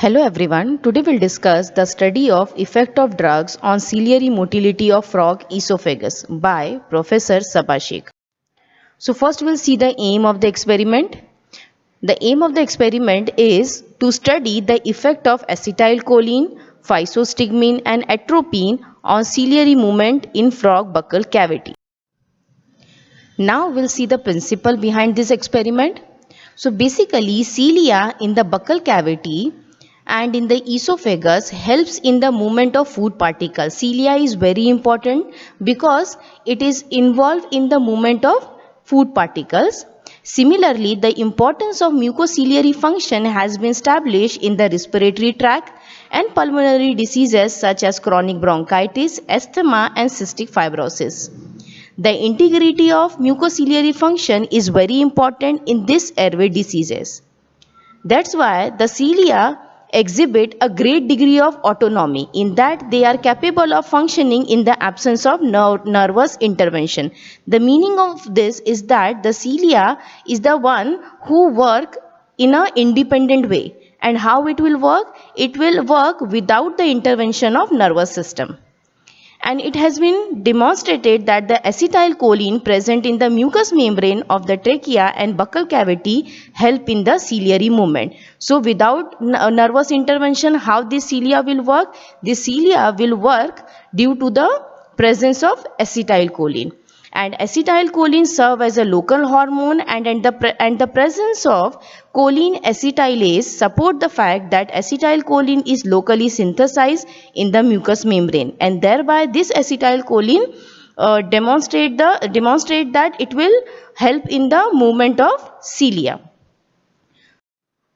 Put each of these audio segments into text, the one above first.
Hello everyone. Today we'll discuss the study of effect of drugs on ciliary motility of frog esophagus by Professor Sabashik. So first we'll see the aim of the experiment. The aim of the experiment is to study the effect of acetylcholine, physostigmine and atropine on ciliary movement in frog buccal cavity. Now we'll see the principle behind this experiment. So basically cilia in the buccal cavity and in the esophagus helps in the movement of food particles. Cilia is very important because it is involved in the movement of food particles. Similarly, the importance of mucociliary function has been established in the respiratory tract and pulmonary diseases such as chronic bronchitis, asthma and cystic fibrosis. The integrity of mucociliary function is very important in this airway diseases. That's why the cilia exhibit a great degree of autonomy in that they are capable of functioning in the absence of nervous intervention. The meaning of this is that the cilia is the one who work in an independent way. And how it will work? It will work without the intervention of nervous system. And it has been demonstrated that the acetylcholine present in the mucous membrane of the trachea and buccal cavity help in the ciliary movement. So without nervous intervention, how this cilia will work? The cilia will work due to the presence of acetylcholine. And acetylcholine serve as a local hormone and the presence of choline acetylase support the fact that acetylcholine is locally synthesized in the mucous membrane, and thereby this acetylcholine demonstrate that it will help in the movement of cilia.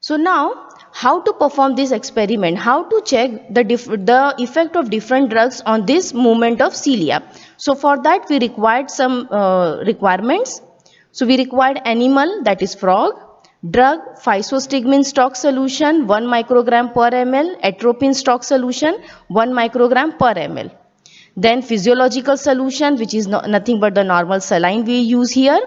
So now, how to perform this experiment? How to check the effect of different drugs on this movement of cilia? So for that we required some requirements. So we required animal, that is frog, drug physostigmine stock solution 1 microgram per ml, atropine stock solution 1 microgram per ml. Then physiological solution, which is nothing but the normal saline we use here.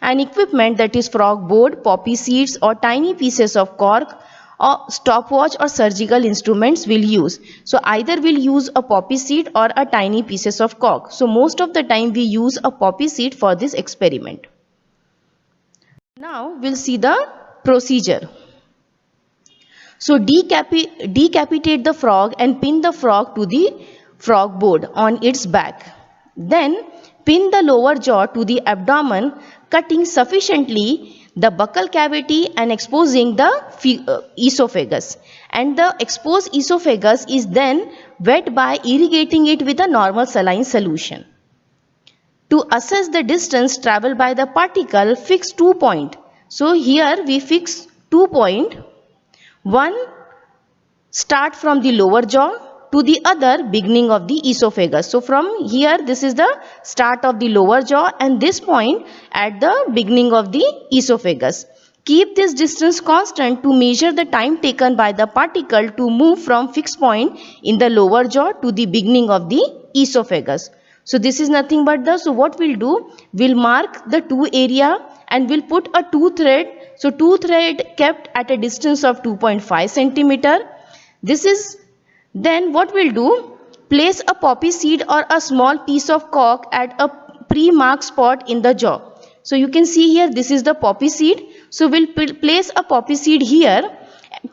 And equipment, that is frog board, poppy seeds or tiny pieces of cork or stopwatch or surgical instruments will use. So either we'll use a poppy seed or a tiny pieces of cork. So most of the time we use a poppy seed for this experiment. Now we'll see the procedure. So decapitate the frog and pin the frog to the frog board on its back. Then pin the lower jaw to the abdomen, cutting sufficiently the buccal cavity and exposing the esophagus. And the exposed esophagus is then wet by irrigating it with a normal saline solution. To assess the distance traveled by the particle, fix 2 points. So here we fix 2 points. One start from the lower jaw to the other beginning of the esophagus. So from here this is the start of the lower jaw and this point at the beginning of the esophagus. Keep this distance constant to measure the time taken by the particle to move from fixed point in the lower jaw to the beginning of the esophagus. So this is nothing but so what we'll do, we'll mark the two area and we'll put a two thread. So two thread kept at a distance of 2.5 centimeter. This is then what we'll do, place a poppy seed or a small piece of cork at a pre-marked spot in the jaw. So you can see here this is the poppy seed. So we'll place a poppy seed here,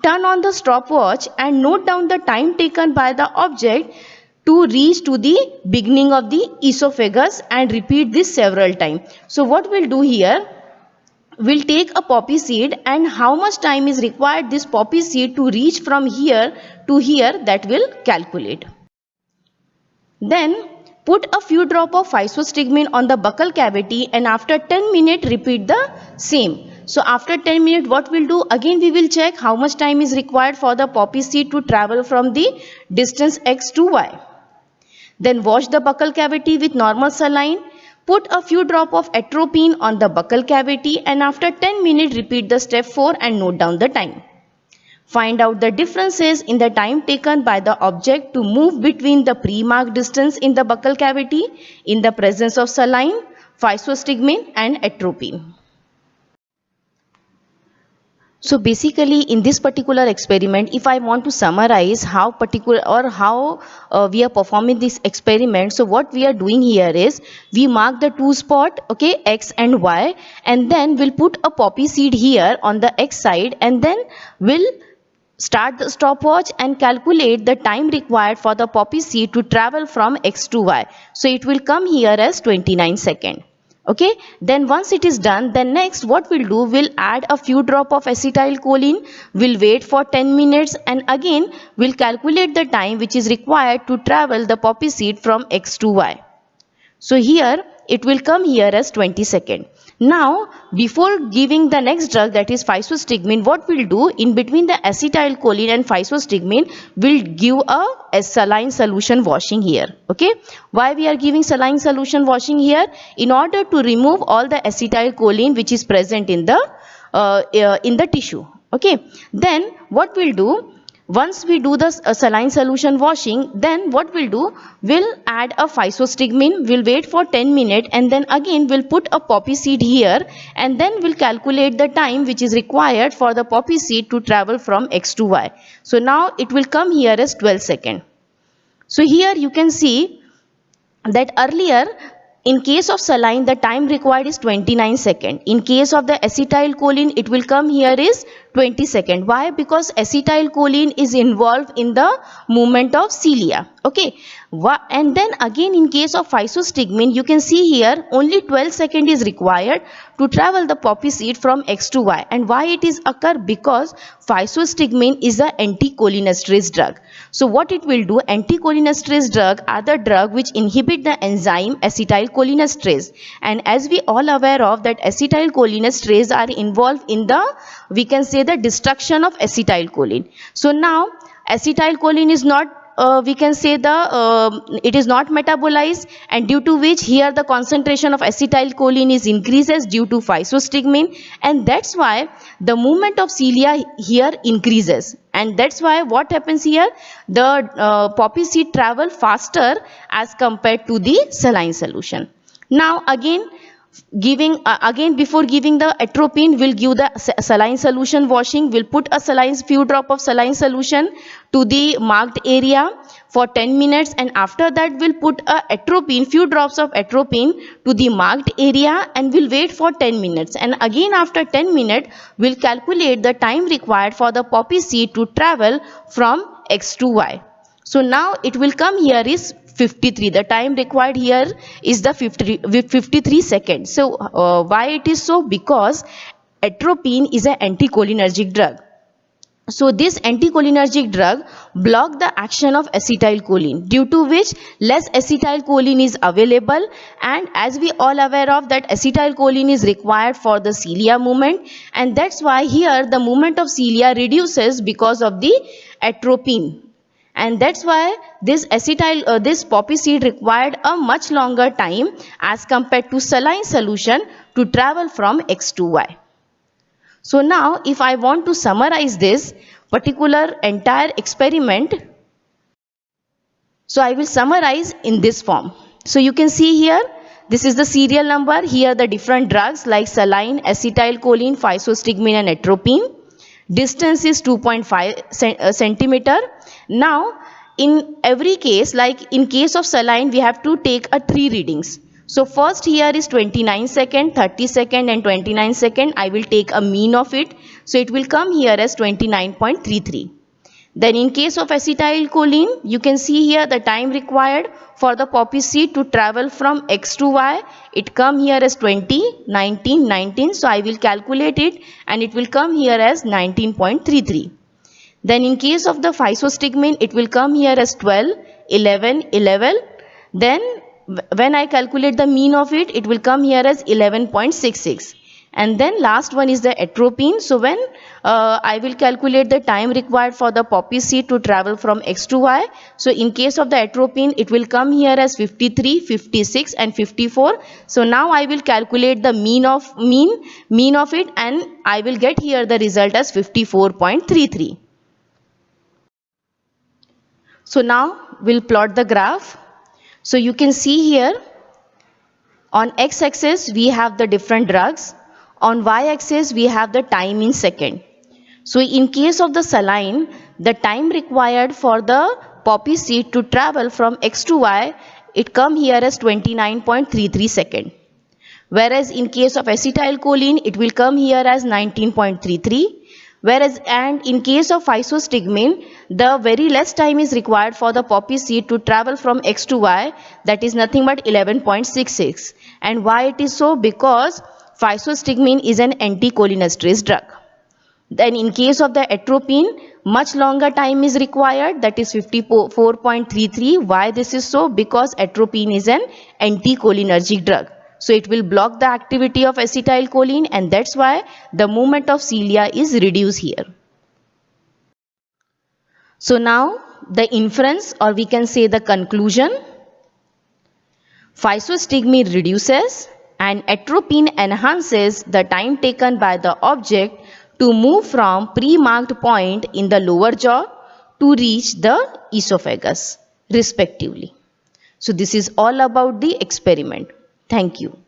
turn on the stopwatch and note down the time taken by the object to reach to the beginning of the esophagus and repeat this several times. So what we'll do here, we'll take a poppy seed and how much time is required this poppy seed to reach from here to here, that will calculate. Then put a few drop of physostigmine on the buccal cavity and after 10 minutes repeat the same. So after 10 minutes what we'll do, again we will check how much time is required for the poppy seed to travel from the distance x to y. Then wash the buccal cavity with normal saline. Put a few drop of atropine on the buccal cavity and after 10 minutes repeat the step 4 and note down the time. Find out the differences in the time taken by the object to move between the pre-marked distance in the buccal cavity in the presence of saline, physostigmine and atropine. So basically in this particular experiment, if I want to summarize how particular or how we are performing this experiment, so what we are doing here is we mark the two spot, okay, X and Y, and then we'll put a poppy seed here on the X side, and then we'll start the stopwatch and calculate the time required for the poppy seed to travel from X to Y. So it will come here as 29 seconds. Okay, then once it is done, then next what we'll do, we'll add a few drop of acetylcholine, we'll wait for 10 minutes, and again we'll calculate the time which is required to travel the poppy seed from X to Y. So here it will come here as 20 seconds. Now before giving the next drug, that is physostigmine, what we'll do, in between the acetylcholine and physostigmine, we'll give a saline solution washing here. Okay, why we are giving saline solution washing here? In order to remove all the acetylcholine which is present in the tissue. Okay, then what we'll do, once we do the saline solution washing, then what we'll do, we'll add a physostigmine, we'll wait for 10 minutes, and then again we'll put a poppy seed here, and then we'll calculate the time which is required for the poppy seed to travel from X to Y. So now it will come here as 12 seconds. So here you can see that earlier, in case of saline, the time required is 29 seconds. In case of the acetylcholine, it will come here is 20 seconds. Why? Because acetylcholine is involved in the movement of cilia. Okay. And then again in case of physostigmine, you can see here only 12 seconds is required to travel the poppy seed from X to Y. And why it is occur? Because physostigmine is an anticholinesterase drug. So what it will do, anticholinesterase drug are the drug which inhibit the enzyme acetylcholinesterase, and as we all aware of that acetylcholinesterase are involved in the, we can say, the destruction of acetylcholine. So now acetylcholine is not we can say it is not metabolized, and due to which here the concentration of acetylcholine is increases due to physostigmine, and that's why the movement of cilia here increases, and that's why what happens here, the poppy seed travel faster as compared to the saline solution. Now again before giving the atropine, we'll give the saline solution washing. We'll put a few drop of saline solution to the marked area for 10 minutes, and after that we'll put a few drops of atropine to the marked area, and we'll wait for 10 minutes, and again after 10 minutes we'll calculate the time required for the poppy seed to travel from X to Y. So now it will come here is 53. The time required here is the 53 seconds. So why it is so? Because atropine is an anticholinergic drug. So this anticholinergic drug block the action of acetylcholine, due to which less acetylcholine is available, and as we all aware of that acetylcholine is required for the cilia movement, and that's why here the movement of cilia reduces because of the atropine. And that's why this this poppy seed required a much longer time as compared to saline solution to travel from X to Y. So now if I want to summarize this particular entire experiment, so I will summarize in this form. So you can see here, this is the serial number. Here the different drugs like saline, acetylcholine, physostigmine and atropine. Distance is 2.5 centimeter. Now in every case, like in case of saline, we have to take a 3 readings. So first here is 29 second, 30 second and 29 second. I will take a mean of it. So it will come here as 29.33. Then in case of acetylcholine, you can see here the time required for the poppy seed to travel from X to Y. It come here as 20, 19, 19. So I will calculate it and it will come here as 19.33. Then in case of the physostigmine, it will come here as 12, 11, 11. Then when I calculate the mean of it, it will come here as 11.66. And then last one is the atropine. So when I will calculate the time required for the poppy seed to travel from X to Y. So in case of the atropine, it will come here as 53, 56 and 54. So now I will calculate the mean of it, and I will get here the result as 54.33. So now we'll plot the graph. So you can see here on x-axis we have the different drugs. On y-axis we have the time in second. So in case of the saline, the time required for the poppy seed to travel from X to Y, it come here as 29.33 second. Whereas in case of acetylcholine, it will come here as 19.33. Whereas and in case of physostigmine, the very less time is required for the poppy seed to travel from X to Y, that is nothing but 11.66. And why it is so? Because physostigmine is an anticholinesterase drug. Then in case of the atropine, much longer time is required, that is 54.33. Why this is so? Because atropine is an anticholinergic drug. So it will block the activity of acetylcholine, and that's why the movement of cilia is reduced here. So now the inference, or we can say the conclusion: physostigmine reduces and atropine enhances the time taken by the object to move from pre-marked point in the lower jaw to reach the esophagus respectively. So this is all about the experiment. Thank you.